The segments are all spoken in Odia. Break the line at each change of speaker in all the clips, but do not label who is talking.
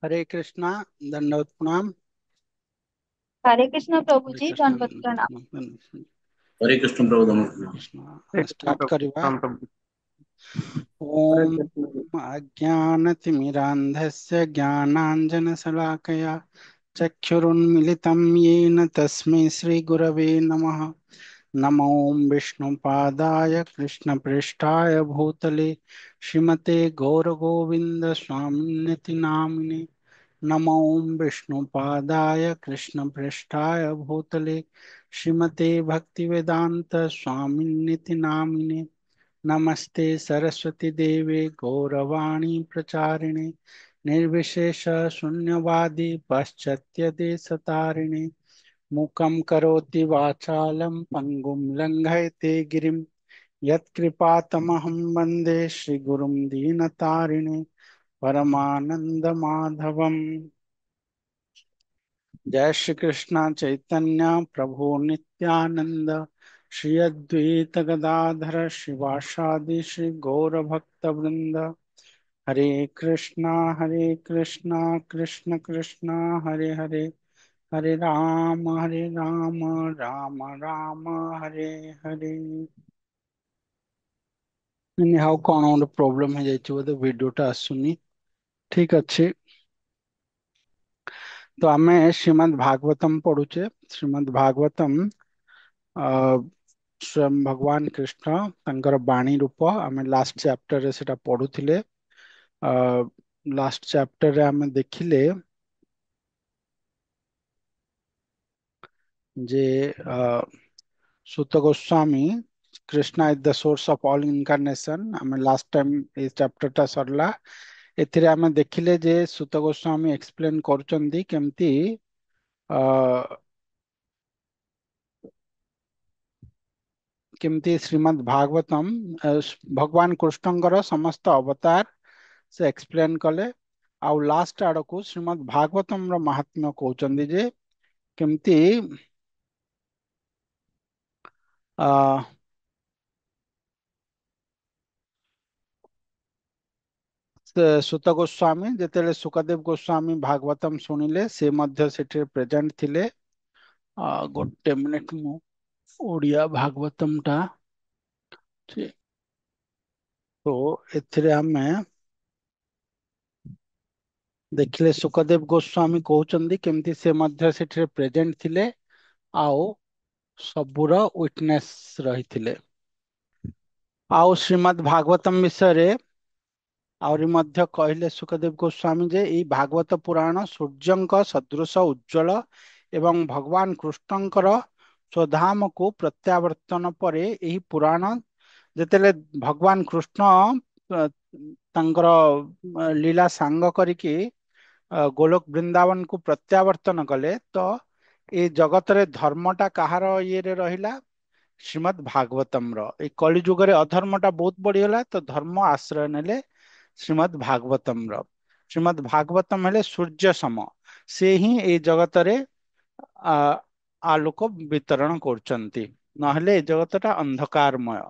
हरे कृष्णा। दंडवत प्रणाम।
हरे कृष्ण प्रभु
हरे
जी
कृष्णा
दंडवत
दंडवत
प्रणाम।
प्रणाम।
हरे कृष्ण प्रभु नमः।
कृष्णा
हरे कृष्ण
स्टार्ट
प्रभु
करिवा।
राम प्रभु। हरे
ओम
कृष्ण।
अज्ञानतिमिरान्धस्य ज्ञानाञ्जनशलाकया चक्षुरुन्मिलितं येन तस्मै श्रीगुरवे नमः। नमो विष्णुपादाय कृष्णपृष्ठाय भूतले श्रीमते गौरगोविन्द स्वामिन्निति नामिने। नमो विष्णुपादाय कृष्णपृष्ठाय भूतले श्रीमते भक्तिवेदांत स्वामिन्निति नामिने। नमस्ते सरस्वती देवे गौरवाणी प्रचारिणे निर्विशेष शून्यवादी पाश्चात्य देशतारिणे। मूकं करोति वाचालं पङ्गुं लङ्घयते गिरिं यत्कृपातमहं वन्दे श्रीगुरुं दीनतारिणे परमानन्दमाधवम्। जय श्री कृष्ण चैतन्य प्रभु नित्यानंद श्री अद्वैत गदाधर शिवासादि श्री गौर भक्त वृंद। हरे कृष्णा कृष्ण कृष्णा हरे हरे हरे राम राम राम हरे हरे। हाउ कौन गोटे प्रोब्लेम हो जाइए बोधे वीडियोटा आसुनी। ठीक अच्छे। तो आमे श्रीमद् भागवतम पढ़ुचे। श्रीमद् भागवतम स्वयं भगवान कृष्ण तांकर बाणी रूप आमे लास्ट चैप्टर रे सेटा पढ़ुथिले। लास्ट चैप्टर रे आमे देखिले जे सुत Goswami Krishna is the source of all incarnation. आमे लास्ट टाइम ए चैप्टर टा सरला। एथिरे आमे देखिले जे सुत गोस्वामी एक्सप्लेन करूचंदी केमती केमती श्रीमद् भागवतम भगवान कृष्णଙ୍କର ସମସ୍ତ ଅବତାର से एक्सप्लेन कले। आउ लास्ट आड़क श्रीमद् भागवतम महात्म्य कहते जे केमती आ, सुत गोस्वामी जेतेले सुखदेव गोस्वामी भागवतम शुणिले से मध्य सेठे प्रेजेंट थिले। गोटे मिनिट मु ओडिया भागवतम टा ठीक। तो एथिरे हमें देखिले सुखदेव गोस्वामी कहते केमती से मध्य सेठे प्रेजेंट थिले आओ सबुर विटनेस रही। आउ श्रीमद् भागवतम विषय रे आउरी मध्य कहले सुखदेव गोस्वामी जे ई भागवत पुराण सूर्यंक सदृश उज्जवल एवं भगवान कृष्णंकर स्वधाम को प्रत्यावर्तन परे ଏହି पुराण ଯେତେବେଳେ ଭଗବାନ କୃଷ୍ଣ ତାଙ୍କର ଲୀଳା ସାଙ୍ଗ କରିକି ଗୋଲୋକ ବୃନ୍ଦାବନ କୁ ପ୍ରତ୍ୟାବର୍ତ୍ତନ କଲେ ତ ଏ ଜଗତରେ ଧର୍ମଟା କାହାର ଇଏରେ ରହିଲା? ଶ୍ରୀମଦ୍ ଭାଗବତମ ର। ଏଇ କଳି ଯୁଗରେ ଅଧର୍ମ ଟା ବହୁତ ବଢିଗଲା ତ ଧର୍ମ ଆଶ୍ରୟ ନେଲେ ଶ୍ରୀମଦ୍ ଭାଗବତମ ର। ଶ୍ରୀମଦ୍ ଭାଗବତମ ହେଲେ ସୂର୍ଯ୍ୟ ସମ। ସେ ହିଁ ଏଇ ଜଗତରେ ଆ ଆଲୋକ ବିତରଣ କରୁଛନ୍ତି। ନହେଲେ ଏ ଜଗତଟା ଅନ୍ଧକାରମୟ।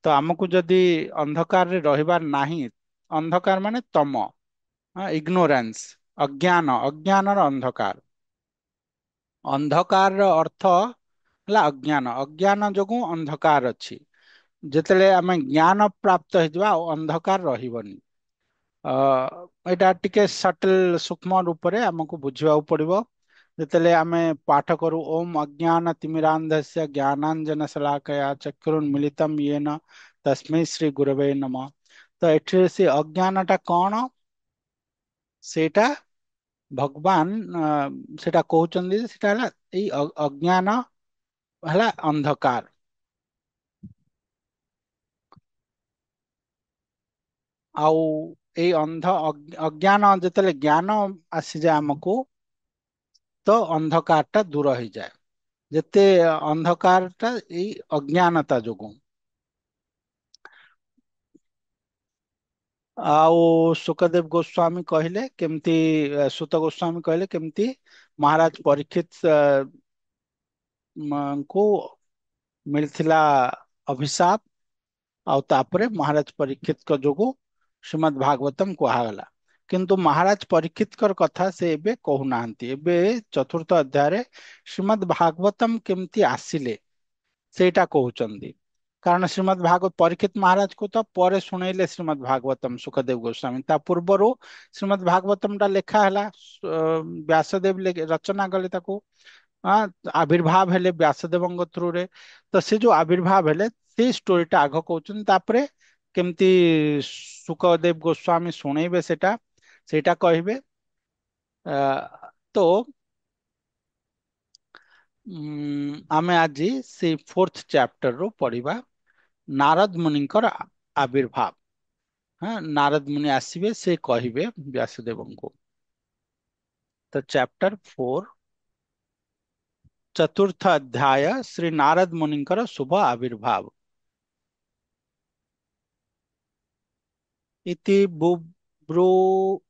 ତ ଆମକୁ ଯଦି ଅନ୍ଧକାରରେ ରହିବାର ନାହିଁ, ଅନ୍ଧକାର ମାନେ ତମ, ଇଗ୍ନୋରାନ୍ସ, ଅଜ୍ଞାନ, ଅଜ୍ଞାନର ଅନ୍ଧକାର। ଅନ୍ଧକାରର ଅର୍ଥ ହେଲା ଅଜ୍ଞାନ। ଅଜ୍ଞାନ ଯୋଗୁଁ ଅନ୍ଧକାର ଅଛି। ଯେତେବେଳେ ଆମେ ଜ୍ଞାନ ପ୍ରାପ୍ତ ହେଇଯିବା ଆଉ ଅନ୍ଧକାର ରହିବନି। ଏଇଟା ଟିକେ ସଟଲ ସୂକ୍ଷ୍ମ ରୂପରେ ଆମକୁ ବୁଝିବାକୁ ପଡିବ। ଯେତେବେଳେ ଆମେ ପାଠ କରୁ ଓମ୍ ଅଜ୍ଞାନ ତିମିରାନ୍ଧସ୍ୟ ଜ୍ଞାନାଞ୍ଜନ ଶଲାକୟା ଚକ୍ଷୁରୁନ୍ମିଳିତମ୍ येन ତସ୍ମୈ ଶ୍ରୀ ଗୁରବେ ନମଃ। ତ ଏଠିରେ ସେ ଅଜ୍ଞାନଟା କଣ? ସେଇଟା ଭଗବାନ ସେଟା କହୁଛନ୍ତି ଯେ ସେଟା ହେଲା ଏଇ ଅଜ୍ଞାନ ହେଲା ଅନ୍ଧକାର। ଆଉ ଏଇ ଅଜ୍ଞାନ ଯେତେବେଳେ ଜ୍ଞାନ ଆସିଯାଏ ଆମକୁ ତ ଅନ୍ଧକାର ଟା ଦୂର ହେଇଯାଏ। ଯେତେ ଅନ୍ଧକାରଟା ଏଇ ଅଜ୍ଞାନତା ଯୋଗୁଁ। ଆଉ ସୁଖଦେବ ଗୋସ୍ୱାମୀ କହିଲେ କେମିତି, ସୁତ ଗୋସ୍ୱାମୀ କହିଲେ କେମିତି ମହାରାଜ ପରୀକ୍ଷିତ ଙ୍କୁ ମିଳିଥିଲା ଅଭିଶାପ। ଆଉ ତାପରେ ମହାରାଜ ପରୀକ୍ଷିତଙ୍କ ଯୋଗୁ ଶ୍ରୀମଦ୍ ଭାଗବତମ କୁହାଗଲା। କିନ୍ତୁ ମହାରାଜ ପରୀକ୍ଷିତଙ୍କର କଥା ସେ ଏବେ କହୁନାହାନ୍ତି। ଏବେ ଚତୁର୍ଥ ଅଧ୍ୟାୟରେ ଶ୍ରୀମଦ୍ ଭାଗବତମ କେମିତି ଆସିଲେ ସେଇଟା କହୁଛନ୍ତି। କାରଣ ଶ୍ରୀମଦ୍ ଭାଗବତ ପରୀକ୍ଷିତ ମହାରାଜକୁ ତ ପରେ ଶୁଣେଇଲେ ଶ୍ରୀମଦ୍ ଭାଗବତମ ସୁଖଦେବ ଗୋସ୍ୱାମୀ। ତା ପୂର୍ବରୁ ଶ୍ରୀମଦ୍ ଭାଗବତମ ଟା ଲେଖା ହେଲା, ବ୍ୟାସଦେବ ରଚନା କଲେ ତାକୁ। ହଁ, ଆବିର୍ଭାବ ହେଲେ ବ୍ୟାସଦେବଙ୍କ ଥ୍ରୁରେ। ତ ସେ ଯୋଉ ଆବିର୍ଭାବ ହେଲେ ସେଇ ଷ୍ଟୋରିଟା ଆଗ କହୁଛନ୍ତି, ତାପରେ କେମିତି ସୁଖଦେବ ଗୋସ୍ୱାମୀ ଶୁଣେଇବେ ସେଟା ସେଇଟା କହିବେ। ତ ଆମେ ଆଜି ସେଇ 4th ଚ୍ୟାପ୍ଟରରୁ ପଢିବା ନାରଦ ମୁନିଙ୍କର ଆବିର୍ଭାବ। ହଁ, ନାରଦ ମୁନି ଆସିବେ, ସେ କହିବେ ବ୍ୟାସଦେବଙ୍କୁ। ତ ଚ୍ୟାପ୍ଟର 4 ଚତୁର୍ଥ ଅଧ୍ୟାୟ ଶ୍ରୀ ନାରଦ ମୁନିଙ୍କର ଶୁଭ ଆବିର୍ଭାବ। इति बुब्रू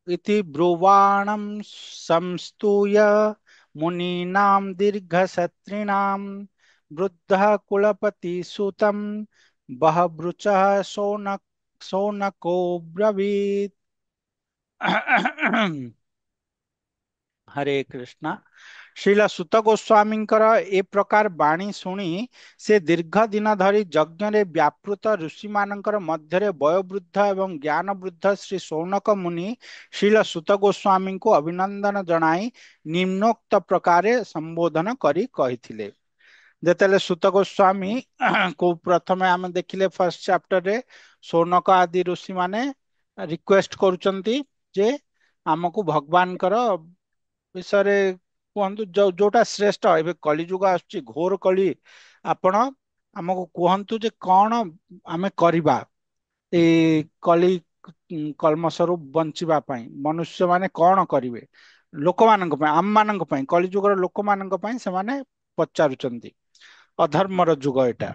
इति ब्रुवाणं संस्तूय मुनीनां दीर्घसत्रिणां वृद्धः कुलपतिसुतं बहवृचः शौनको ब्रवीत्। हरे कृष्णा। श्रीला सुत गोस्वामीଙ୍କର ଏ ପ୍ରକାର ବାଣୀ ଶୁଣି ସେ ଦୀର୍ଘ ଦିନ ଧରି ଯଜ୍ଞରେ ବ୍ୟାପୃତ ଋଷିମାନଙ୍କର ମଧ୍ୟରେ ବୟୋବୃଦ୍ଧ ଏବଂ ଜ୍ଞାନ ବୃଦ୍ଧ ଶ୍ରୀ ଶୌନକ ମୁନି ଶ୍ରୀଲ ସୁତ ଗୋସ୍ୱାମୀଙ୍କୁ ଅଭିନନ୍ଦନ ଜଣାଇ ନିମ୍ନୋକ୍ତ ପ୍ରକାରେ ସମ୍ବୋଧନ କରି କହିଥିଲେ। ଯେତେବେଳେ ସୁତ ଗୋସ୍ୱାମୀ କୁ ପ୍ରଥମେ ଆମେ ଦେଖିଲେ ଫାର୍ଷ୍ଟ ଚ୍ୟାପ୍ଟରରେ, ଶୌନକ ଆଦି ଋଷି ମାନେ ରିକ୍ୱେଷ୍ଟ କରୁଛନ୍ତି ଯେ ଆମକୁ ଭଗବାନଙ୍କର ବିଷୟରେ କୁହନ୍ତୁ, ଯୋଉଟା ଶ୍ରେଷ୍ଠ। ଏବେ କଳିଯୁଗ ଆସୁଛି, ଘୋର କଳି। ଆପଣ ଆମକୁ କୁହନ୍ତୁ ଯେ କଣ ଆମେ କରିବା ଏଇ କଳି କଳମସରୁ ବଞ୍ଚିବା ପାଇଁ। ମନୁଷ୍ୟ ମାନେ କଣ କରିବେ ଲୋକମାନଙ୍କ ପାଇଁ, ଆମମାନଙ୍କ ପାଇଁ, କଳିଯୁଗର ଲୋକମାନଙ୍କ ପାଇଁ ସେମାନେ ପଚାରୁଛନ୍ତି। ଅଧର୍ମର ଯୁଗ ଏଟା।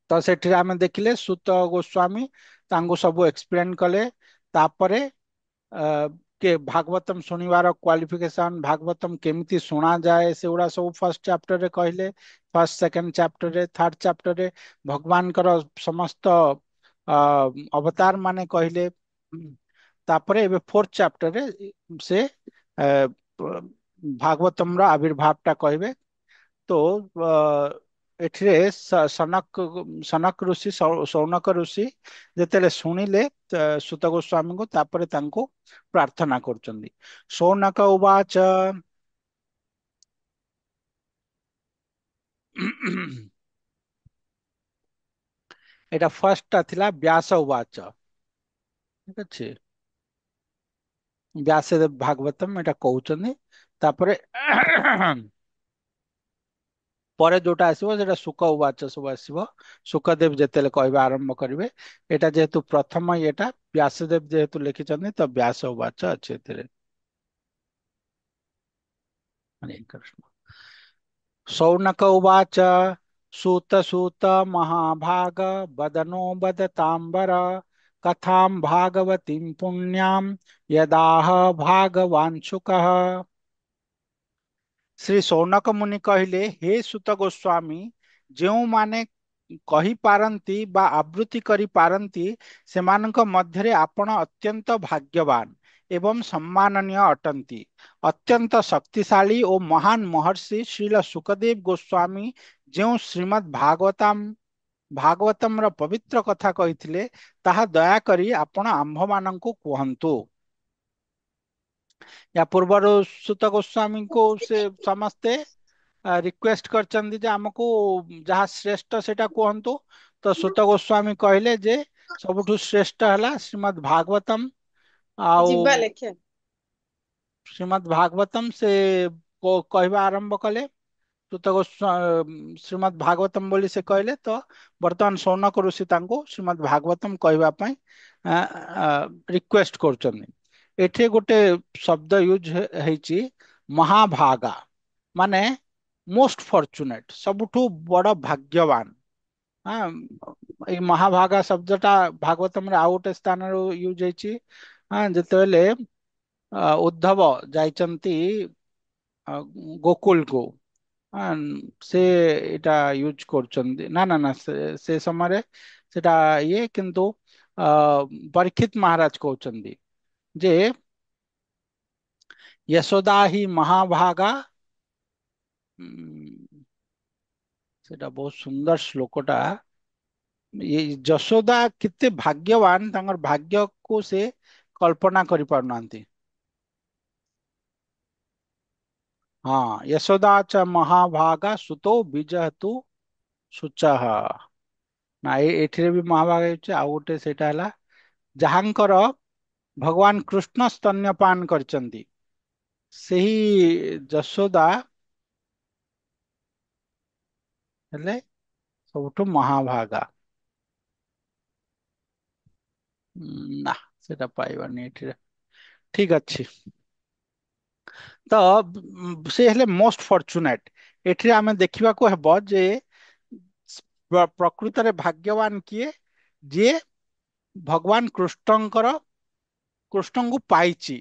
ତ ସେଠିରେ ଆମେ ଦେଖିଲେ ସୁତ ଗୋସ୍ୱାମୀ ତାଙ୍କୁ ସବୁ ଏକ୍ସପ୍ଲେନ କଲେ। ତାପରେ ଅ ଭାଗବତମ ଶୁଣିବାର କ୍ୱାଲିଫିକେସନ, ଭାଗବତମ କେମିତି ଶୁଣାଯାଏ, ସେଗୁଡା ସବୁ ଫାର୍ଷ୍ଟ ଚ୍ୟାପ୍ଟରରେ କହିଲେ। ଫାର୍ଷ୍ଟ ସେକେଣ୍ଡ ଚ୍ୟାପ୍ଟରରେ, ଥାର୍ଡ ଚ୍ୟାପ୍ଟରରେ ଭଗବାନଙ୍କର ସମସ୍ତ ଅବତାର ମାନେ କହିଲେ। ତାପରେ ଏବେ 4th ଚ୍ୟାପ୍ଟରରେ ସେ ଭାଗବତମର ଆବିର୍ଭାବ ଟା କହିବେ। ତ ଏଠିରେ ସନକ ଋଷି, ଶୌନକ ଋଷି ଯେତେବେଳେ ଶୁଣିଲେ ସୁତ ଗୋସ୍ୱାମୀଙ୍କୁ, ତାପରେ ତାଙ୍କୁ ପ୍ରାର୍ଥନା କରୁଛନ୍ତି। ଶୌନକ ଉବାଚ ଏଟା ଫାର୍ଷ୍ଟଟା ଥିଲା ବ୍ୟାସ ଉବାଚ। ଠିକ ଅଛି, ବ୍ୟାସଦେବ ଭାଗବତମ ଏଟା କହୁଛନ୍ତି। ତାପରେ ପରେ ଯୋଉଟା ଆସିବ ସେଟା ସୁକ ଉବାଚ ସବୁ ଆସିବ। ସୁକଦେବ ଯେତେବେଳେ କହିବା ଆରମ୍ଭ କରିବେ। ଏଟା ଯେହେତୁ ପ୍ରଥମ ଇଏଟା ବ୍ୟାସଦେବ ଯେହେତୁ ଲେଖିଛନ୍ତି, ତ ବ୍ୟାସ ଉବାଚ ଅଛି ଏଥିରେ। ହରେ କୃଷ୍ଣ। ଶୌନକ ଉବାଚ सूत सूत महाभाग वदनो वदतांबर कथां भागवतीं पुण्यां यदाह भागवांशुकः। ଶ୍ରୀ ସୌନକ ମୁନି କହିଲେ, ହେ ସୁତ ଗୋସ୍ୱାମୀ, ଯେଉଁମାନେ କହିପାରନ୍ତି ବା ଆବୃତ୍ତି କରିପାରନ୍ତି ସେମାନଙ୍କ ମଧ୍ୟରେ ଆପଣ ଅତ୍ୟନ୍ତ ଭାଗ୍ୟବାନ ଏବଂ ସମ୍ମାନନୀୟ ଅଟନ୍ତି। ଅତ୍ୟନ୍ତ ଶକ୍ତିଶାଳୀ ଓ ମହାନ ମହର୍ଷି ଶ୍ରୀଲ ସୁକଦେବ ଗୋସ୍ୱାମୀ ଯେଉଁ ଶ୍ରୀମଦ୍ ଭାଗବତମର ପବିତ୍ର କଥା କହିଥିଲେ, ତାହା ଦୟାକରି ଆପଣ ଆମ୍ଭମାନଙ୍କୁ କୁହନ୍ତୁ। ୟା ପୂର୍ବରୁ ସୁତ ଗୋସ୍ୱାମୀଙ୍କୁ ସେ ସମସ୍ତେ ରିକ୍ୱେଷ୍ଟ କରିଛନ୍ତି ଯେ ଆମକୁ ଯାହା ଶ୍ରେଷ୍ଠ ସେଇଟା କୁହନ୍ତୁ। ତ ସୁତ ଗୋସ୍ୱାମୀ କହିଲେ ଯେ ସବୁଠୁ ଶ୍ରେଷ୍ଠ ହେଲା ଶ୍ରୀମଦ୍ ଭାଗବତମ। ଆଉ
ଯିବା ଲେଖେ।
ଶ୍ରୀମଦ୍ ଭାଗବତମ ସେ କହିବା ଆରମ୍ଭ କଲେ। ସୁତ ଶ୍ରୀମଦ୍ ଭାଗବତମ ବୋଲି ସେ କହିଲେ। ତ ବର୍ତ୍ତମାନ ଶୌନକ ଋଷି ତାଙ୍କୁ ଶ୍ରୀମଦ୍ ଭାଗବତମ କହିବା ପାଇଁ ରିକ୍ୱେଷ୍ଟ କରୁଛନ୍ତି। ଏଠି ଗୋଟେ ଶବ୍ଦ ୟୁଜ ହେଇଛି, ମହାଭାଗା, ମାନେ ମୋଷ୍ଟ ଫର୍ଚୁନେଟ, ସବୁଠୁ ବଡ ଭାଗ୍ୟବାନ। ହଁ, ଏଇ ମହାଭାଗା ଶବ୍ଦଟା ଭାଗବତମରେ ଆଉ ଗୋଟେ ସ୍ଥାନରୁ ୟୁଜ ହେଇଛି। ହଁ, ଯେତେବେଳେ ଉଦ୍ଧବ ଯାଇଛନ୍ତି ଗୋକୁଲକୁ, ସେ ଏଇଟା ୟୁଜ କରୁଛନ୍ତି। ନା ନା ନା, ସେ ସମୟରେ ସେଟା ଇଏ, କିନ୍ତୁ ପରୀକ୍ଷିତ ମହାରାଜ କହୁଛନ୍ତି जे यशोदा ही महाभागा। सेटा बहुत सुंदर श्लोकटा। ये यशोदा कितने भाग्यवान, तांकर भाग्य को से कल्पना करि पारुनांती। हाँ, यशोदा च महाभागा सुतो विजहतु शुचः। ना एठिरे भी महाभागा होचे। आ गोटे सेटा हला जहांकर भगवान कृष्ण स्तन्यपान करचंती, सेही यशोदा हेले सबुठु महाभागा। ना सेटा पाइबानी एठिरे। ठीक अच्छी। तो से हेले मोस्ट फॉर्चुनेट। एठिरे आमे देखिबा को हेबो जे प्रकृत रे भाग्यवान किए, जे भगवान कृष्णଙ୍କର कृष्ण को पाइची।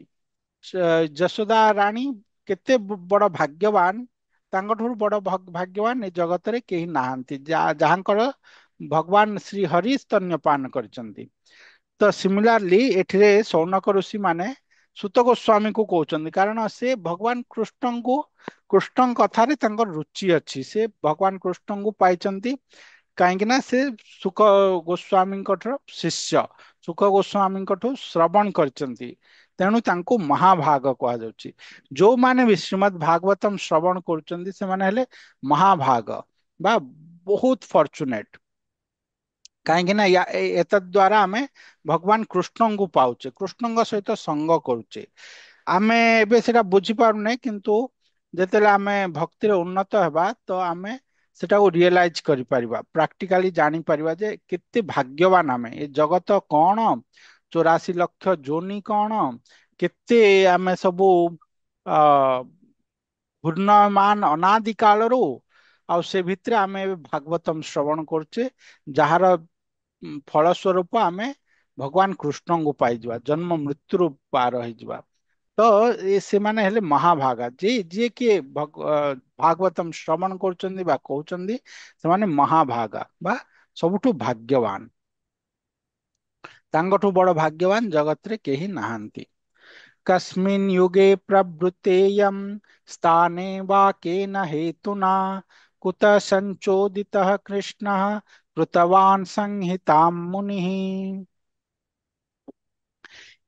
ଯଶୋଦା ରାଣୀ କେତେ ବଡ ଭାଗ୍ୟବାନ। ତାଙ୍କଠାରୁ ବଡ ଭାଗ୍ୟବାନ ଏ ଜଗତରେ କେହି ନାହାନ୍ତି, ଯାହାଙ୍କର ଭଗବାନ ଶ୍ରୀ ହରି ସ୍ତନ୍ୟପାନ କରିଛନ୍ତି। ତ ସିମିଲାରଲି ଏଠିରେ ସୌନକ ଋଷି ମାନେ ସୁତ ଗୋସ୍ୱାମୀଙ୍କୁ କହୁଛନ୍ତି, କାରଣ ସେ ଭଗବାନ କୃଷ୍ଣଙ୍କୁ, କୃଷ୍ଣଙ୍କ କଥାରେ ତାଙ୍କର ରୁଚି ଅଛି। ସେ ଭଗବାନ କୃଷ୍ଣଙ୍କୁ ପାଇଛନ୍ତି କାହିଁକି ନା ସେ ସୁକ ଗୋସ୍ୱାମୀଙ୍କ ଶିଷ୍ୟ, ସୁକ ଗୋସ୍ୱାମୀଙ୍କଠୁ ଶ୍ରବଣ କରିଛନ୍ତି। ତେଣୁ ତାଙ୍କୁ ମହାଭାଗ କୁହାଯାଉଛି। ଯୋଉମାନେ ବି ଶ୍ରୀମଦ୍ ଭାଗବତମ ଶ୍ରବଣ କରୁଛନ୍ତି ସେମାନେ ହେଲେ ମହାଭାଗ ବା ବହୁତ ଫର୍ଚୁନେଟ। କାହିଁକି ନା ଏତଦ୍ ଦ୍ଵାରା ଆମେ ଭଗବାନ କୃଷ୍ଣଙ୍କୁ ପାଉଛେ, କୃଷ୍ଣଙ୍କ ସହିତ ସଙ୍ଗ କରୁଛେ। ଆମେ ଏବେ ସେଟା ବୁଝିପାରୁନେ, କିନ୍ତୁ ଯେତେବେଳେ ଆମେ ଭକ୍ତିରେ ଉନ୍ନତ ହେବା ତ ଆମେ ସେଟାକୁ ରିଏଲାଇଜ କରିପାରିବା, ପ୍ରାକ୍ଟିକାଲି ଜାଣିପାରିବା ଯେ କେତେ ଭାଗ୍ୟବାନ ଆମେ। ଏ ଜଗତ କଣ, 84 ଲକ୍ଷ ଯୋନି କଣ, କେତେ ଆମେ ସବୁ ଅ ଘୂର୍ଣ୍ଣମାନ ଅନାଦି କାଳରୁ, ଆଉ ସେ ଭିତରେ ଆମେ ଏବେ ଭାଗବତମ ଶ୍ରବଣ କରୁଛେ, ଯାହାର ଫଳ ସ୍ୱରୂପ ଆମେ ଭଗବାନ କୃଷ୍ଣଙ୍କୁ ପାଇଯିବା, ଜନ୍ମ ମୃତ୍ୟୁରୁ ପାର ହେଇଯିବା। ତ ସେମାନେ ହେଲେ ମହାଭାଗା। ଯିଏ କିଏ ଭାଗବତମ ଶ୍ରବଣ କରୁଛନ୍ତି ବା କହୁଛନ୍ତି, ସେମାନେ ମହାଭାଗା ବା ସବୁଠୁ ଭାଗ୍ୟବାନ। ତାଙ୍କଠୁ ବଡ ଭାଗ୍ୟବାନ ଜଗତରେ କେହି ନାହାନ୍ତି। कस्मिन् युगे प्रवृत्तेयं स्थाने वा केन हेतुना, कुतः संचोदितः कृष्णः कृतवान् संहितां मुनिः।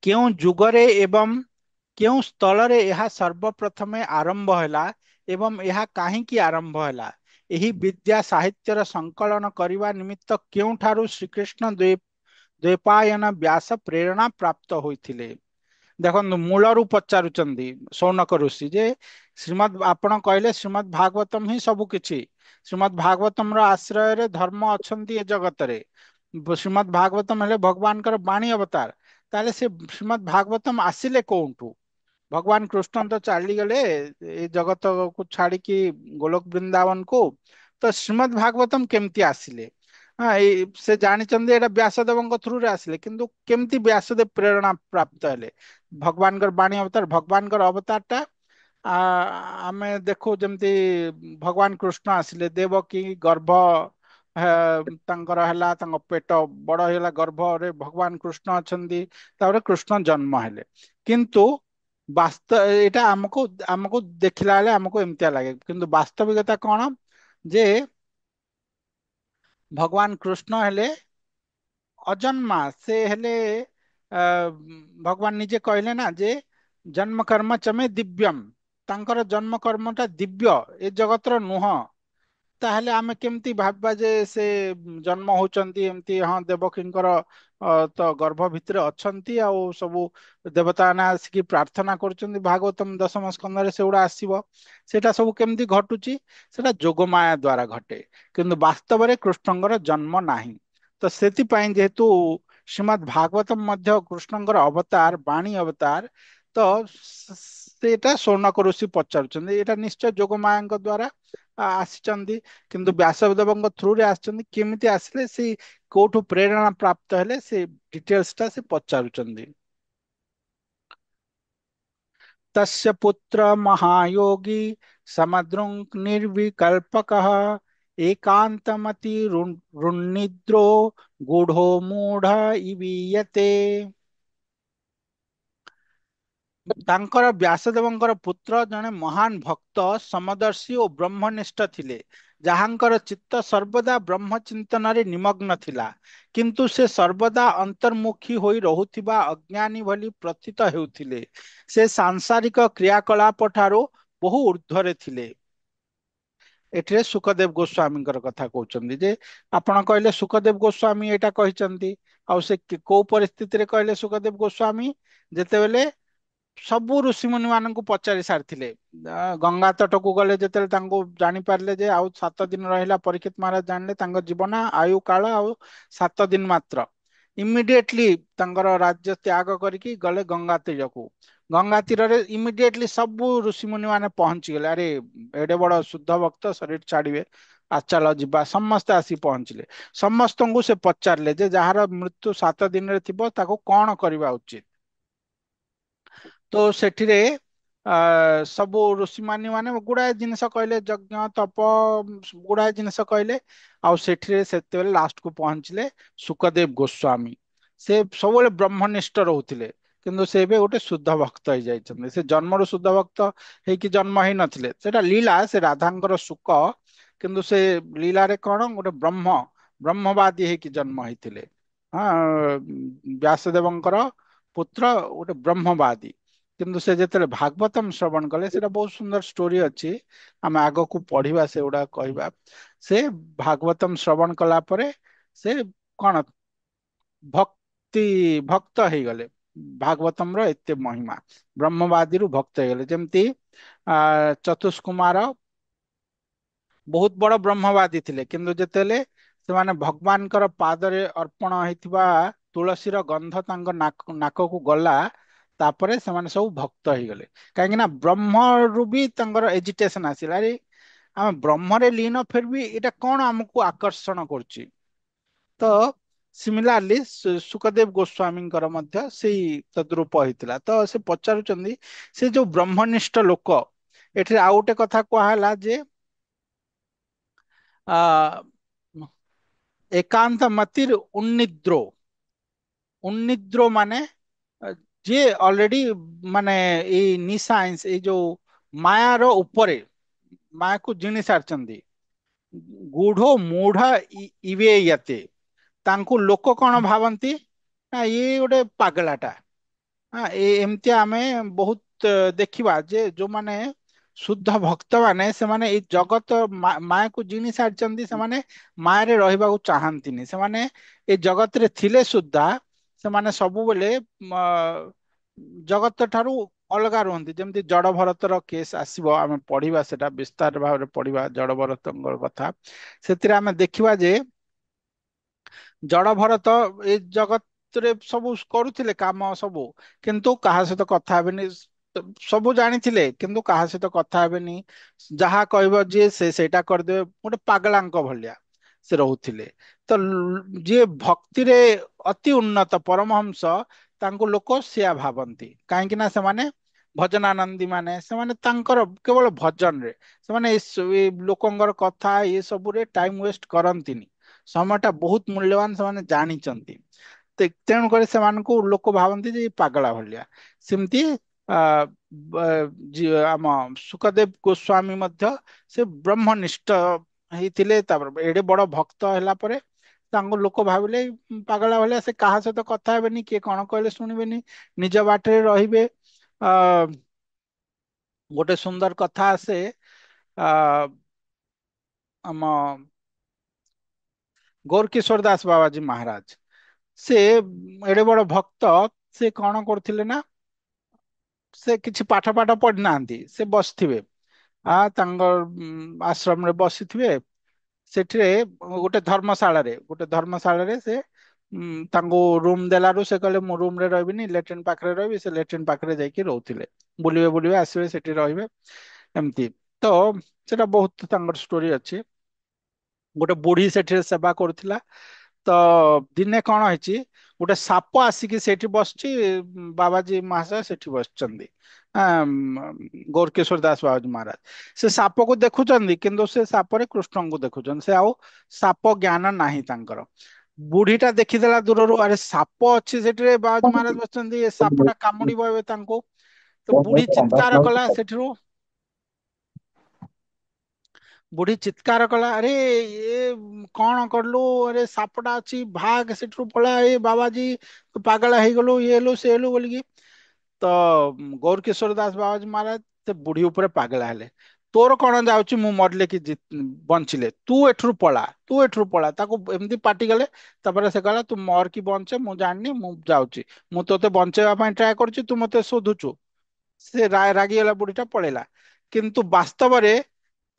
केउं जुगरे एवं केउं स्थଳରେ ଏହା ସର୍ବପ୍ରଥମେ ଆରମ୍ଭ ହେଲା ଏବଂ ଏହା କାହିଁକି ଆରମ୍ଭ ହେଲା, ଏହି ବିଦ୍ୟା ସାହିତ୍ୟର ସଂକଳନ କରିବା ନିମିତ୍ତ କେଉଁଠାରୁ ଶ୍ରୀକୃଷ୍ଣ ଦ୍ୱୈପାୟନ ବ୍ୟାସ ପ୍ରେରଣା ପ୍ରାପ୍ତ ହୋଇଥିଲେ। ଦେଖନ୍ତୁ ମୂଳରୁ ପଚାରୁଛନ୍ତି ସୌନକ ଋଷି ଯେ ଆପଣ କହିଲେ ଶ୍ରୀମଦ୍ ଭାଗବତମ ହିଁ ସବୁ କିଛି। ଶ୍ରୀମଦ୍ ଭାଗବତମ ର ଆଶ୍ରୟରେ ଧର୍ମ ଅଛନ୍ତି ଏ ଜଗତରେ। ଶ୍ରୀମଦ୍ ଭାଗବତମ ହେଲେ ଭଗବାନଙ୍କର ବାଣୀ ଅବତାର। ତାହେଲେ ସେ ଶ୍ରୀମଦ୍ ଭାଗବତମ ଆସିଲେ କୋଉଠୁ? ଭଗବାନ କୃଷ୍ଣ ତ ଚାଲିଗଲେ ଏ ଜଗତକୁ ଛାଡିକି ଗୋଲୋକ ବୃନ୍ଦାବନକୁ। ତ ଶ୍ରୀମଦ୍ ଭାଗବତମ କେମିତି ଆସିଲେ? ହଁ, ସେ ଜାଣିଛନ୍ତି ଏଇଟା ବ୍ୟାସଦେବଙ୍କ ଥ୍ରୁରେ ଆସିଲେ, କିନ୍ତୁ କେମିତି ବ୍ୟାସଦେବ ପ୍ରେରଣା ପ୍ରାପ୍ତ ହେଲେ? ଭଗବାନଙ୍କର ବାଣୀ ଅବତାର, ଭଗବାନଙ୍କର ଅବତାର ଟା ଆ ଆମେ ଦେଖୁ ଯେମିତି ଭଗବାନ କୃଷ୍ଣ ଆସିଲେ, ଦେବକୀ ଗର୍ଭ ତାଙ୍କର ହେଲା, ତାଙ୍କ ପେଟ ବଡ ହେଇଗଲା, ଗର୍ଭରେ ଭଗବାନ କୃଷ୍ଣ ଅଛନ୍ତି, ତାପରେ କୃଷ୍ଣ ଜନ୍ମ ହେଲେ। କିନ୍ତୁ ଏଇଟା ଆମକୁ ଆମକୁ ଦେଖିଲା ବେଳେ ଆମକୁ ଏମିତିଆ ଲାଗେ, କିନ୍ତୁ ବାସ୍ତବିକତା କଣ ଯେ ଭଗବାନ କୃଷ୍ଣ ହେଲେ ଅଜନ୍ମା। ସେ ହେଲେ ଆ, ଭଗବାନ ନିଜେ କହିଲେ ନା ଯେ ଜନ୍ମ କର୍ମ ଚମେ ଦିବ୍ୟମ୍, ତାଙ୍କର ଜନ୍ମ କର୍ମଟା ଦିବ୍ୟ, ଏ ଜଗତର ନୁହଁ। ତାହେଲେ ଆମେ କେମିତି ଭାବିବା ଯେ ସେ ଜନ୍ମ ହଉଛନ୍ତି ଏମିତି? ହଁ, ଦେବକୀଙ୍କର ତ ଗର୍ଭ ଭିତରେ ଅଛନ୍ତି, ଆଉ ସବୁ ଦେବତା ମାନେ ଆସିକି ପ୍ରାର୍ଥନା କରୁଛନ୍ତି, ଭାଗବତମ ଦଶମ ସ୍କନ୍ଧରେ ସେଗୁଡା ଆସିବ। ସେଟା ସବୁ କେମିତି ଘଟୁଛି? ସେଟା ଯୋଗମାୟା ଦ୍ଵାରା ଘଟେ, କିନ୍ତୁ ବାସ୍ତବରେ କୃଷ୍ଣଙ୍କର ଜନ୍ମ ନାହିଁ। ତ ସେଥିପାଇଁ ଯେହେତୁ ଶ୍ରୀମଦ୍ ଭାଗବତମ ମଧ୍ୟ କୃଷ୍ଣଙ୍କର ଅବତାର, ବାଣୀ ଅବତାର, ତ ସେଇଟା ସୌନକ ଋଷି ପଚାରୁଛନ୍ତି ଏଇଟା ନିଶ୍ଚୟ ଯୋଗମାୟାଙ୍କ ଦ୍ଵାରା ଆସିଛନ୍ତି, କିନ୍ତୁ ବ୍ୟାସଦେବଙ୍କ ଥ୍ରୁରେ ଆସିଛନ୍ତି। କେମିତି ଆସିଲେ, ସେ କୋଉଠୁ ପ୍ରେରଣା ପ୍ରାପ୍ତ ହେଲେ, ସେ ଡିଟେଲ୍ସ ଟା ସେ ପଚାରୁଛନ୍ତି। तस्य पुत्र महायोगी समद्रुङ् निर्विकल्पकः एकान्तमति रुन्निद्रो गूढ़ो मूढ़ इवीयते। ତାଙ୍କର ବ୍ୟାସଦେବଙ୍କର ପୁତ୍ର ଜଣେ ମହାନ ଭକ୍ତ ସମଦର୍ଶୀ ଓ ବ୍ରହ୍ମନିଷ୍ଠ ଥିଲେ, ଯାହାଙ୍କର ଚିତ୍ତ ସର୍ବଦା ବ୍ରହ୍ମ ଚିନ୍ତନରେ ନିମଗ୍ନ ଥିଲା, କିନ୍ତୁ ସେ ସର୍ବଦା ଅନ୍ତର୍ମୁଖୀ ହୋଇ ରହୁଥିବା ଅଜ୍ଞାନୀ ଭଳି ପ୍ରତୀତ ହେଉଥିଲେ। ସେ ସାଂସାରିକ କ୍ରିୟାକଳାପ ଠାରୁ ବହୁ ଊର୍ଧ୍ୱରେ ଥିଲେ। ଏଠିରେ ସୁଖଦେବ ଗୋସ୍ୱାମୀଙ୍କର କଥା କହୁଛନ୍ତି ଯେ ଆପଣ କହିଲେ ସୁଖଦେବ ଗୋସ୍ୱାମୀ ଏଇଟା କହିଛନ୍ତି। ଆଉ ସେ କୋଉ ପରିସ୍ଥିତିରେ କହିଲେ ସୁଖଦେବ ଗୋସ୍ୱାମୀ? ଯେତେବେଳେ ସବୁ ଋଷିମୁନି ମାନଙ୍କୁ ପଚାରି ସାରିଥିଲେ, ଗଙ୍ଗା ତଟକୁ ଗଲେ ଯେତେବେଳେ ତାଙ୍କୁ ଜାଣିପାରିଲେ ଯେ ଆଉ 7 ଦିନ ରହିଲା, ପରୀକ୍ଷିତ ମହାରାଜ ଜାଣିଲେ ତାଙ୍କ ଜୀବନ ଆୟୁ କାଳ ଆଉ 7 ଦିନ ମାତ୍ର। ଇମିଡିଏଟଲି ତାଙ୍କର ରାଜ୍ୟ ତ୍ୟାଗ କରିକି ଗଲେ ଗଙ୍ଗା ତୀରକୁ। ଗଙ୍ଗା ତୀରରେ ଇମିଡିଏଟଲି ସବୁ ଋଷିମୁନି ମାନେ ପହଞ୍ଚିଗଲେ। ଆରେ ଏଡେ ବଡ ଶୁଦ୍ଧ ଭକ୍ତ ଶରୀର ଛାଡିବେ, ଚାଲ ଯିବା। ସମସ୍ତେ ଆସି ପହଞ୍ଚିଲେ। ସମସ୍ତଙ୍କୁ ସେ ପଚାରିଲେ ଯେ ଯାହାର ମୃତ୍ୟୁ 7 ଦିନରେ ଥିବ ତାକୁ କଣ କରିବା ଉଚିତ। ତ ସେଠିରେ ସବୁ ଋଷିମାନି ମାନେ ଗୁଡାଏ ଜିନିଷ କହିଲେ, ଯଜ୍ଞ ତପ ଗୁଡାଏ ଜିନିଷ କହିଲେ। ଆଉ ସେଠିରେ ସେତେବେଳେ ଲାଷ୍ଟ କୁ ପହଞ୍ଚିଲେ ସୁଖଦେବ ଗୋସ୍ୱାମୀ। ସେ ସବୁବେଳେ ବ୍ରହ୍ମନିଷ୍ଠ ରହୁଥିଲେ, କିନ୍ତୁ ସେ ଏବେ ଗୋଟେ ଶୁଦ୍ଧ ଭକ୍ତ ହେଇଯାଇଛନ୍ତି। ସେ ଜନ୍ମରୁ ଶୁଦ୍ଧ ଭକ୍ତ ହେଇକି ଜନ୍ମ ହେଇ ନଥିଲେ, ସେଟା ଲୀଳା, ସେ ରାଧାଙ୍କର ସୁକ। କିନ୍ତୁ ସେ ଲୀଳାରେ କଣ ଗୋଟେ ବ୍ରହ୍ମବାଦୀ ହେଇକି ଜନ୍ମ ହେଇଥିଲେ। ହଁ, ବ୍ୟାସଦେବଙ୍କର ପୁତ୍ର ଗୋଟେ ବ୍ରହ୍ମବାଦୀ। କିନ୍ତୁ ସେ ଯେତେବେଳେ ଭାଗବତମ ଶ୍ରବଣ କଲେ, ସେଟା ବହୁତ ସୁନ୍ଦର ଷ୍ଟୋରି ଅଛି, ଆମେ ଆଗକୁ ପଢିବା, ସେଗୁଡା କହିବା। ସେ ଭାଗବତମ ଶ୍ରବଣ କଲା ପରେ ସେ କଣ ଭକ୍ତି ଭକ୍ତ ହେଇଗଲେ। ଭାଗବତମର ଏତେ ମହିମା, ବ୍ରହ୍ମବାଦୀରୁ ଭକ୍ତ ହେଇଗଲେ। ଯେମିତି ଚତୁଷ୍କୁମାର ବହୁତ ବଡ ବ୍ରହ୍ମବାଦୀ ଥିଲେ, କିନ୍ତୁ ଯେତେବେଳେ ସେମାନେ ଭଗବାନଙ୍କର ପାଦରେ ଅର୍ପଣ ହେଇଥିବା ତୁଳସୀର ଗନ୍ଧ ତାଙ୍କ ନାକକୁ ଗଲା, ତାପରେ ସେମାନେ ସବୁ ଭକ୍ତ ହେଇଗଲେ। କାହିଁକି ନା ବ୍ରହ୍ମରୁ ବି ତାଙ୍କର ଏଜିଟେସନ ଆସିଲା, ଆରେ ଆମେ ବ୍ରହ୍ମରେ ଲୀନ, ଫିର ବି ଏଇଟା କଣ ଆମକୁ ଆକର୍ଷଣ କରୁଛି। ତ ସିମିଲାରଲି ସୁଖଦେବ ଗୋସ୍ୱାମୀଙ୍କର ମଧ୍ୟ ସେଇ ତଦ୍ରୂପ ହେଇଥିଲା। ତ ସେ ପଚାରୁଛନ୍ତି, ସେ ଯୋଉ ବ୍ରହ୍ମନିଷ୍ଠ ଲୋକ, ଏଠିରେ ଆଉ ଗୋଟେ କଥା କୁହାହେଲା ଯେ ଆ ଏକାନ୍ତ ମତିର ଉନ୍ନିଦ୍ରୋ। ଉନ୍ନିଦ୍ରୋ ମାନେ ଯିଏ ଅଲରେଡି ମାନେ ଏଇ ନିସାଇନ୍ସ, ଏଇ ଯୋଉ ମାୟାର ଉପରେ, ମାୟାକୁ ଜିଣି ସାରିଛନ୍ତି। ଗୂଢ ମୂଢ ଇବେ ୟତେ, ତାଙ୍କୁ ଲୋକ କଣ ଭାବନ୍ତି ନା ଇଏ ଗୋଟେ ପାଗଳାଟା। ଏମିତି ଆମେ ବହୁତ ଦେଖିବା ଯେ ଯୋଉମାନେ ଶୁଦ୍ଧ ଭକ୍ତ ମାନେ, ସେମାନେ ଏଇ ଜଗତ ମାୟାକୁ ଜିଣି ସାରିଛନ୍ତି। ସେମାନେ ମାୟାରେ ରହିବାକୁ ଚାହାନ୍ତିନି। ସେମାନେ ଏ ଜଗତରେ ଥିଲେ ସୁଦ୍ଧା ସେମାନେ ସବୁବେଳେ ଜଗତ ଠାରୁ ଅଲଗା ରୁହନ୍ତି। ଯେମିତି ଜଡ ଭରତର କେସ୍ ଆସିବ, ଆମେ ପଢିବା, ସେଟା ବିସ୍ତାର ଭାବରେ ପଢିବା ଜଡ ଭରତଙ୍କ କଥା। ସେଥିରେ ଆମେ ଦେଖିବା ଯେ ଜଡ ଭରତ ଏଇ ଜଗତରେ ସବୁ କରୁଥିଲେ କାମ ସବୁ, କିନ୍ତୁ କାହା ସହିତ କଥା ହେବେନି। ସବୁ ଜାଣିଥିଲେ କିନ୍ତୁ କାହା ସହିତ କଥା ହେବେନି। ଯାହା କହିବ ଯିଏ ସେ ସେଇଟା କରିଦେବେ, ଗୋଟେ ପାଗଳାଙ୍କ ଭଳିଆ ସେ ରହୁଥିଲେ। ତ ଯିଏ ଭକ୍ତିରେ ଅତି ଉନ୍ନତ ପରମହଂସ, ତାଙ୍କୁ ଲୋକ ସେୟା ଭାବନ୍ତି। କାହିଁକି ନା ସେମାନେ ଭଜନାନନ୍ଦୀ ମାନେ, ସେମାନେ ତାଙ୍କର କେବଳ ଭଜନରେ, ସେମାନେ ଏ ଲୋକଙ୍କର କଥା ଏ ସବୁରେ ଟାଇମ ୱେଷ୍ଟ କରନ୍ତିନି। ସମୟଟା ବହୁତ ମୂଲ୍ୟବାନ, ସେମାନେ ଜାଣିଛନ୍ତି। ତେଣୁକରି ସେମାନଙ୍କୁ ଲୋକ ଭାବନ୍ତି ଯେ ପାଗଳା ଭଳିଆ। ସେମିତି ଆ ଆମ ସୁଖଦେବ ଗୋସ୍ୱାମୀ ମଧ୍ୟ ସେ ବ୍ରହ୍ମନିଷ୍ଠ ହେଇଥିଲେ। ତାପରେ ଏଡେ ବଡ ଭକ୍ତ ହେଲା ପରେ ତାଙ୍କୁ ଲୋକ ଭାବିଲେ ପାଗଳା ଭଳିଆ, ସେ କାହା ସହିତ କଥା ହେବେନି, କିଏ କଣ କହିଲେ ଶୁଣିବେନି, ନିଜ ବାଟରେ ରହିବେ। ଆ ଗୋଟେ ସୁନ୍ଦର କଥା ଆସେ, ଆ ଆମ ଗୌରକିଶୋର ଦାସ ବାବାଜୀ ମହାରାଜ, ସେ ଏଡେ ବଡ ଭକ୍ତ, ସେ କଣ କରୁଥିଲେ ନା, ସେ କିଛି ପାଠ ପାଠ ପଢିନାହାନ୍ତି, ସେ ବସିଥିବେ। ତାଙ୍କ ଆଶ୍ରମରେ ବସିଥିବେ। ସେଠିରେ ଗୋଟେ ଧର୍ମଶାଳାରେ ସେ ତାଙ୍କୁ ରୁମ ଦେଲାରୁ ସେ କହିଲେ ମୁଁ ରୁମ ରେ ରହିବିନି, ଲେଟ୍ରିନ୍ ପାଖରେ ରହିବି। ସେ ଲେଟ୍ରିନ୍ ପାଖରେ ଯାଇକି ରହୁଥିଲେ। ବୁଲିବେ ବୁଲିବେ ଆସିବେ, ସେଠି ରହିବେ, ଏମିତି। ତ ସେଟା ବହୁତ ତାଙ୍କର ଷ୍ଟୋରି ଅଛି। ଗୋଟେ ବୁଢୀ ସେଠିରେ ସେବା କରୁଥିଲା। ତ ଦିନେ କଣ ହେଇଛି, ଗୋଟେ ସାପ ଆସିକି ସେଇଠି ବସିଛି। ବାବାଜୀ ମହାଶୟ ସେଠି ବସିଛନ୍ତି, ଗୌରକିଶୋର ଦାସ ବାବାଜୀ ମହାରାଜ। ସେ ସାପକୁ ଦେଖୁଛନ୍ତି, କିନ୍ତୁ ସେ ସାପରେ କୃଷ୍ଣଙ୍କୁ ଦେଖୁଛନ୍ତି। ସେ ଆଉ ସାପ ଜ୍ଞାନ ନାହିଁ ତାଙ୍କର। ବୁଢୀଟା ଦେଖିଦେଲା ଦୂରରୁ, ଆରେ ସାପ ଅଛି ସେଠିରେ, ବାବାଜୀ ମହାରାଜ ବସିଛନ୍ତି, ଏ ସାପଟା କାମୁଡିବ ଏବେ ତାଙ୍କୁ। ତ ବୁଢୀ ଚିତ୍କାର କଲା ସେଠିରୁ, ବୁଢୀ ଚିତ୍କାର କଲା, ଆରେ ଏ କଣ କଲୁ, ଆରେ ସାପଟା ଅଛି, ଭାଗ ସେଠରୁ ପଳା, ଏ ବାବାଜୀ ତୁ ପାଗଳ ହେଇଗଲୁ, ଇଏ ହେଲୁ ସେ ହେଲୁ ବୋଲିକି। ତ ଗୌରକିଶୋର ଦାସ ବାବାଜୀ ମହାରାଜ ସେ ବୁଢୀ ଉପରେ ପାଗଳା ହେଲେ। ତୋର କଣ ଯାଉଛି ମୁଁ ମରିଲେ କି ବଞ୍ଚିଲେ, ତୁ ଏଠରୁ ପଳା, ତୁ ଏଠରୁ ପଳା, ତାକୁ ଏମିତି ପାଟି କଲେ। ତାପରେ ସେ କହିଲା ତୁ ମର କି ବଞ୍ଚେ ମୁଁ ଜାଣିନି, ମୁଁ ଯାଉଛି, ମୁଁ ତୋତେ ବଞ୍ଚେଇବା ପାଇଁ ଟ୍ରାଏ କରୁଛି, ତୁ ମତେ ଶୋଧୁଛୁ। ସେ ରାଗିଗଲା, ବୁଢୀଟା ପଳେଇଲା। କିନ୍ତୁ ବାସ୍ତବରେ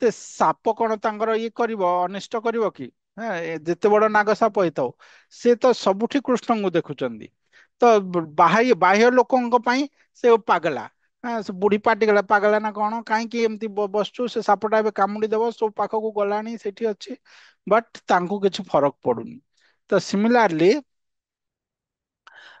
ସେ ସାପ କଣ ତାଙ୍କର ଇଏ କରିବ, ଅନିଷ୍ଟ କରିବ କି? ହଁ, ଯେତେ ବଡ ନାଗ ସାପ ହେଇଥାଉ, ସେ ତ ସବୁଠି କୃଷ୍ଣଙ୍କୁ ଦେଖୁଛନ୍ତି। ତ ବାହ୍ୟ ବାହ୍ୟ ଲୋକଙ୍କ ପାଇଁ ସେ ପାଗଲା। ହଁ, ସେ ବୁଢୀ ପାଟି ଗଲା, ପାଗଲା ନା କଣ, କାହିଁକି ଏମିତି ବସଛୁ, ସେ ସାପଟା ଏବେ କାମୁଡି ଦେବ, ସବୁ ପାଖକୁ ଗଲାଣି, ସେଠି ଅଛି। ବଟ୍ ତାଙ୍କୁ କିଛି ଫରକ ପଡୁନି। ତ ସିମିଲାରଲି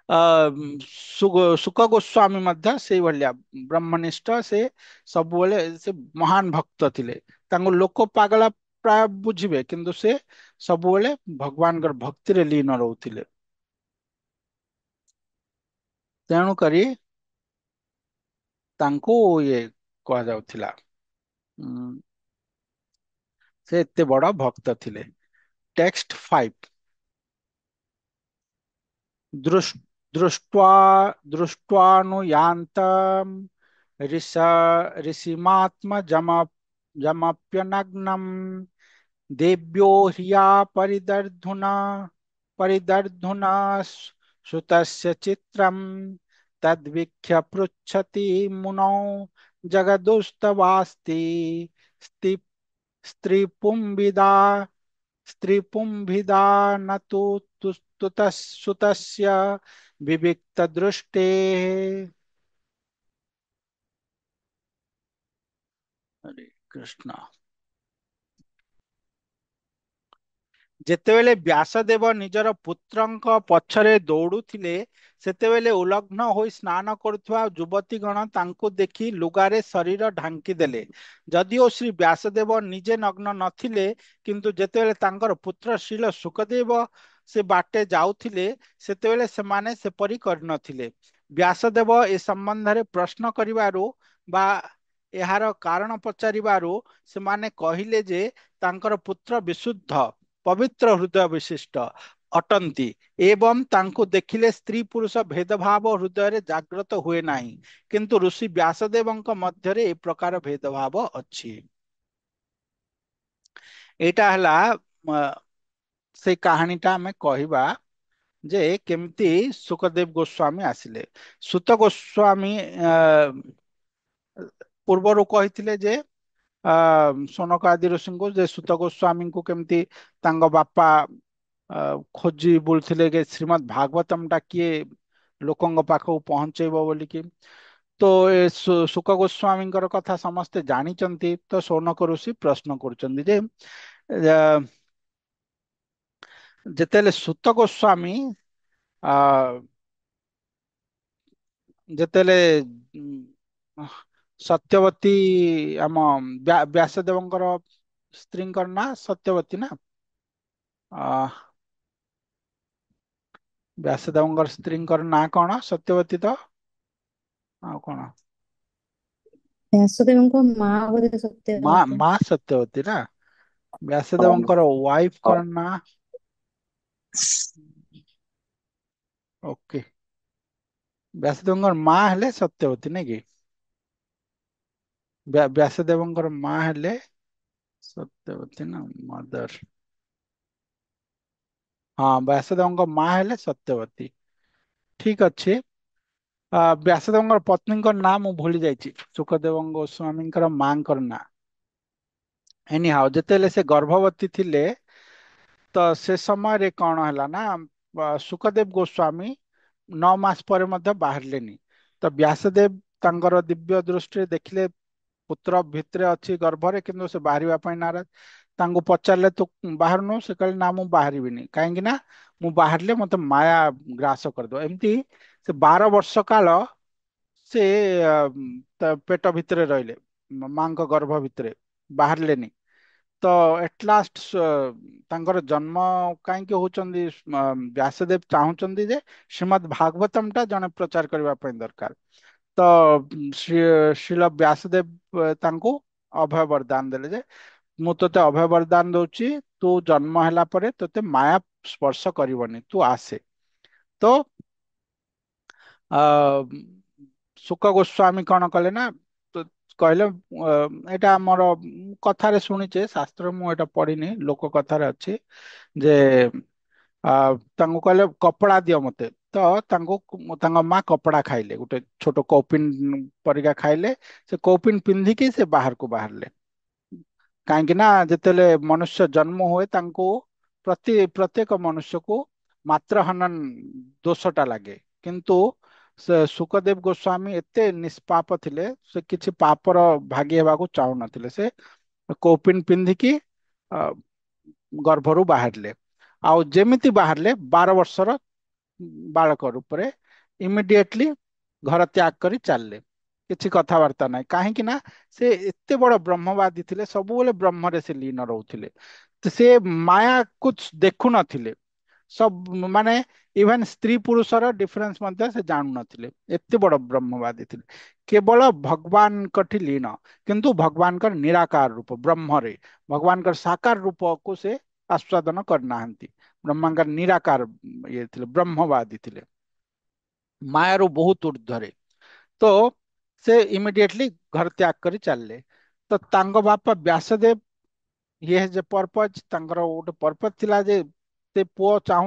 ସୁକ ଗୋସ୍ୱାମୀ ମଧ୍ୟ ସେଇଭଳିଆ ବ୍ରହ୍ମନିଷ୍ଠ। ସେ ସବୁବେଳେ ସେ ମହାନ ଭକ୍ତ ଥିଲେ। ତାଙ୍କୁ ଲୋକ ପାଗଳା ପ୍ରାୟ ବୁଝିବେ, କିନ୍ତୁ ସେ ସବୁବେଳେ ଭଗବାନଙ୍କର ଭକ୍ତିରେ ଲୀନ ରହୁଥିଲେ। ତେଣୁ କରି ତାଙ୍କୁ ଇଏ କୁହାଯାଉଥିଲା। ଉଁ, ସେ ଏତେ ବଡ ଭକ୍ତ ଥିଲେ। ଟେକ୍ସଟ 5। दृष् दृष्ट्वा दृष्ट्वानुयान्तम् ऋषिमात्मजमप्यनग्नम् देव्यो ह्रिया परिदर्धुना सुतस्य चित्रम् तद्वीक्ष्य पृच्छति मुनौ जगदुस्तवास्ति स्ति स्त्रीपुंविदा स्त्रीपुंभिदा न तु सुतस्य विविक्त दृष्टे। हरे कृष्ण। ଯେତେବେଳେ ବ୍ୟାସଦେବ ନିଜର ପୁତ୍ରଙ୍କ ପଛରେ ଦୌଡୁଥିଲେ, ସେତେବେଳେ ଉଲଗ୍ନ ହୋଇ ସ୍ନାନ କରୁଥିବା ଯୁବତୀଗଣ ତାଙ୍କୁ ଦେଖି ଲୁଗାରେ ଶରୀର ଢାଙ୍କି ଦେଲେ। ଯଦିଓ ଶ୍ରୀ ବ୍ୟାସଦେବ ନିଜେ ନଗ୍ନ ନଥିଲେ, କିନ୍ତୁ ଯେତେବେଳେ ତାଙ୍କର ପୁତ୍ର ଶ୍ରୀଲ ଶୁକଦେବ ସେ ବାଟେ ଯାଉଥିଲେ, ସେତେବେଳେ ସେମାନେ ସେପରି କରିନଥିଲେ। ବ୍ୟାସଦେବ ଏ ସମ୍ବନ୍ଧରେ ପ୍ରଶ୍ନ କରିବାରୁ ବା ଏହାର କାରଣ ପଚାରିବାରୁ ସେମାନେ କହିଲେ ଯେ ତାଙ୍କର ପୁତ୍ର ବିଶୁଦ୍ଧ ପବିତ୍ର ହୃଦୟ ବିଶିଷ୍ଟ ଅଟନ୍ତି ଏବଂ ତାଙ୍କୁ ଦେଖିଲେ ସ୍ତ୍ରୀ ପୁରୁଷ ଭେଦଭାବ ହୃଦୟରେ ଜାଗ୍ରତ ହୁଏ ନାହିଁ। କିନ୍ତୁ ଋଷି ବ୍ୟାସଦେବଙ୍କ ମଧ୍ୟରେ ଏ ପ୍ରକାର ଭେଦଭାବ ଅଛି। ଏଇଟା ହେଲା ସେ କାହାଣୀଟା ଆମେ କହିବା ଯେ କେମିତି ସୁକଦେବ ଗୋସ୍ୱାମୀ ଆସିଲେ। ସୁତ ଗୋସ୍ୱାମୀ ପୂର୍ବରୁ କହିଥିଲେ ଯେ ସନକ ଆଦି ଋଷିଙ୍କୁ, ଯେ ସୁତ ଗୋସ୍ୱାମୀଙ୍କୁ କେମିତି ତାଙ୍କ ବାପା ଖୋଜି ବୁଲୁଥିଲେ କି ଶ୍ରୀମଦ୍ ଭାଗବତମ ଟା କିଏ ଲୋକଙ୍କ ପାଖକୁ ପହଞ୍ଚେଇବ ବୋଲିକି। ତ ଏ ସୁକ ଗୋସ୍ୱାମୀଙ୍କର କଥା ସମସ୍ତେ ଜାଣିଛନ୍ତି। ତ ସୌନକ ଋଷି ପ୍ରଶ୍ନ କରୁଛନ୍ତି ଯେ ଯେତେବେଳେ ସୁତ ଗୋସ୍ୱାମୀ ଆ ଯେତେବେଳେ ସତ୍ୟବତୀ ଆମ ବ୍ୟାସଦେବଙ୍କର ସ୍ତ୍ରୀଙ୍କର ନାଁ ସତ୍ୟବତୀ ନା, ବ୍ୟାସଦେବଙ୍କର ସ୍ତ୍ରୀଙ୍କର ନାଁ କଣ? ସତ୍ୟବତୀ ତ ଆଉ କଣ?
ବ୍ୟାସଦେବଙ୍କ ମା ବୋଧେ
ମା
ସତ୍ୟବତୀ।
ମା ସତ୍ୟବତୀ ନା। ବ୍ୟାସଦେବଙ୍କର ୱାଇଫଙ୍କର ନାଁ ଓକେ, ବ୍ୟାସଦେବଙ୍କର ମା ହେଲେ ସତ୍ୟବତୀ ନାଇଁ କି? ବ୍ୟାସଦେବଙ୍କର ମା ହେଲେ ସତ୍ୟବତୀ ନା ମଦର। ହଁ, ବ୍ୟାସଦେବଙ୍କ ମା ହେଲେ ସତ୍ୟବତୀ। ଠିକ ଅଛି। ବ୍ୟାସଦେବଙ୍କର ପତ୍ନୀଙ୍କ ନାଁ ମୁଁ ଭୁଲି ଯାଇଛି, ସୁଖଦେବ ଗୋସ୍ୱାମୀଙ୍କର ମାଙ୍କର ନାଁ। ଏନିହାଉ, ଯେତେବେଳେ ସେ ଗର୍ଭବତୀ ଥିଲେ, ତ ସେ ସମୟରେ କଣ ହେଲା ନା, ସୁଖଦେବ ଗୋସ୍ୱାମୀ 9 ମାସ ପରେ ମଧ୍ୟ ବାହାରିଲେନି। ତ ବ୍ୟାସଦେବ ତାଙ୍କର ଦିବ୍ୟ ଦୃଷ୍ଟିରେ ଦେଖିଲେ ପୁତ୍ର ଭିତରେ ଅଛି ଗର୍ଭରେ, କିନ୍ତୁ ସେ ବାହାରିବା ପାଇଁ ନାରାଜ। ତାଙ୍କୁ ପଚାରିଲେ ତୁ ବାହାରୁନୁ? ସେ କହିଲେ ନା, ମୁଁ ବାହାରିବିନି। କାହିଁକି ନା ମୁଁ ବାହାରିଲେ ମତେ ମାୟା ଗ୍ରାସ କରିଦବ। ଏମିତି ସେ 12 ବର୍ଷ କାଳ ସେ ପେଟ ଭିତରେ ରହିଲେ, ମାଙ୍କ ଗର୍ଭ ଭିତରେ, ବାହାରିଲେନି। ତ ଏଟଲାଷ୍ଟ ତାଙ୍କର ଜନ୍ମ କାହିଁକି ହଉଛନ୍ତି, ବ୍ୟାସଦେବ ଚାହୁଁଛନ୍ତି ଯେ ଶ୍ରୀମଦ୍ ଭାଗବତମ ଟା ଜଣେ ପ୍ରଚାର କରିବା ପାଇଁ ଦରକାର। ତ ଶ୍ରୀଲ ବ୍ୟାସଦେବ ତାଙ୍କୁ ଅଭୟ ବରଦାନ ଦେଲେ ଯେ ମୁଁ ତୋତେ ଅଭୟ ବରଦାନ ଦଉଛି, ତୁ ଜନ୍ମ ହେଲା ପରେ ତୋତେ ମାୟା ସ୍ପର୍ଶ କରିବନି, ତୁ ଆସେ। ତ ଆ ଶୁକ ଗୋସ୍ୱାମୀ କଣ କଲେ ନା, ତ କହିଲେ ଏଇଟା ଆମର କଥାରେ ଶୁଣିଛେ, ଶାସ୍ତ୍ର ମୁଁ ଏଇଟା ପଢିନି, ଲୋକ କଥାରେ ଅଛି ଯେ ତାଙ୍କୁ କହିଲେ କପଡା ଦିଅ ମତେ। ତ ତାଙ୍କୁ ତାଙ୍କ ମା କପଡା ଖାଇଲେ, ଗୋଟେ ଛୋଟ କୌପିନ ପରିକା ଖାଇଲେ। ସେ କୌପିନ ପିନ୍ଧିକି ସେ ବାହାରକୁ ବାହାରିଲେ। କାହିଁକି ନା ଯେତେବେଳେ ମନୁଷ୍ୟ ଜନ୍ମ ହୁଏ ତାଙ୍କୁ ପ୍ରତ୍ୟେକ ମନୁଷ୍ୟକୁ ମାତ୍ର ହନନ ଦୋଷଟା ଲାଗେ। କିନ୍ତୁ ସେ ସୁକଦେବ ଗୋସ୍ୱାମୀ ଏତେ ନିଷ୍ପାପ ଥିଲେ, ସେ କିଛି ପାପର ଭାଗି ହେବାକୁ ଚାହୁଁନଥିଲେ। ସେ କୌପିନ ପିନ୍ଧିକି ଅ, ଗର୍ଭରୁ ବାହାରିଲେ। ଆଉ ଯେମିତି ବାହାରିଲେ 12 ବର୍ଷର ବାଳକ ରୂପରେ ଇମିଡିଏଟଲି ଘର ତ୍ୟାଗ କରି ଚାଲିଲେ। କିଛି କଥାବାର୍ତ୍ତା ନାହିଁ, କାହିଁକି ନା ସେ ଏତେ ବଡ ବ୍ରହ୍ମବାଦୀ ଥିଲେ, ସବୁବେଳେ ବ୍ରହ୍ମରେ ସେ ଲୀନ ରହୁଥିଲେ। ତ ସେ ମାୟାକୁ ଦେଖୁ ନଥିଲେ। ସବୁ ମାନେ ଇଭେନ ସ୍ତ୍ରୀ ପୁରୁଷର ଡିଫରେନ୍ସ ମଧ୍ୟ ସେ ଜାଣୁନଥିଲେ, ଏତେ ବଡ ବ୍ରହ୍ମବାଦୀ ଥିଲେ। କେବଳ ଭଗବାନଙ୍କଠି ଲୀନ, କିନ୍ତୁ ଭଗବାନଙ୍କର ନିରାକାର ରୂପ ବ୍ରହ୍ମରେ, ଭଗବାନଙ୍କର ସାକାର ରୂପକୁ ସେ ଆସ୍ୱାଦନ କରିନାହାନ୍ତି। ବ୍ରହ୍ମାଙ୍କର ନିରାକାର ଇଏ ଥିଲେ, ବ୍ରହ୍ମବାଦୀ ଥିଲେ, ମାୟାରୁ ବହୁତ ଉର୍ଦ୍ଧ୍ୱରେ। ତ ସେ ଇମିଡିଏଟଲି ଘର ତ୍ୟାଗ କରି ଚାଲିଲେ। ତ ତାଙ୍କ ବାପା ବ୍ୟାସଦେବ, ଇଏ ଯେ ପର୍ପଜ, ତାଙ୍କର ଗୋଟେ ପର୍ପଜ ଥିଲା ଯେ ସେ ପୁଅ ଚାହୁଁ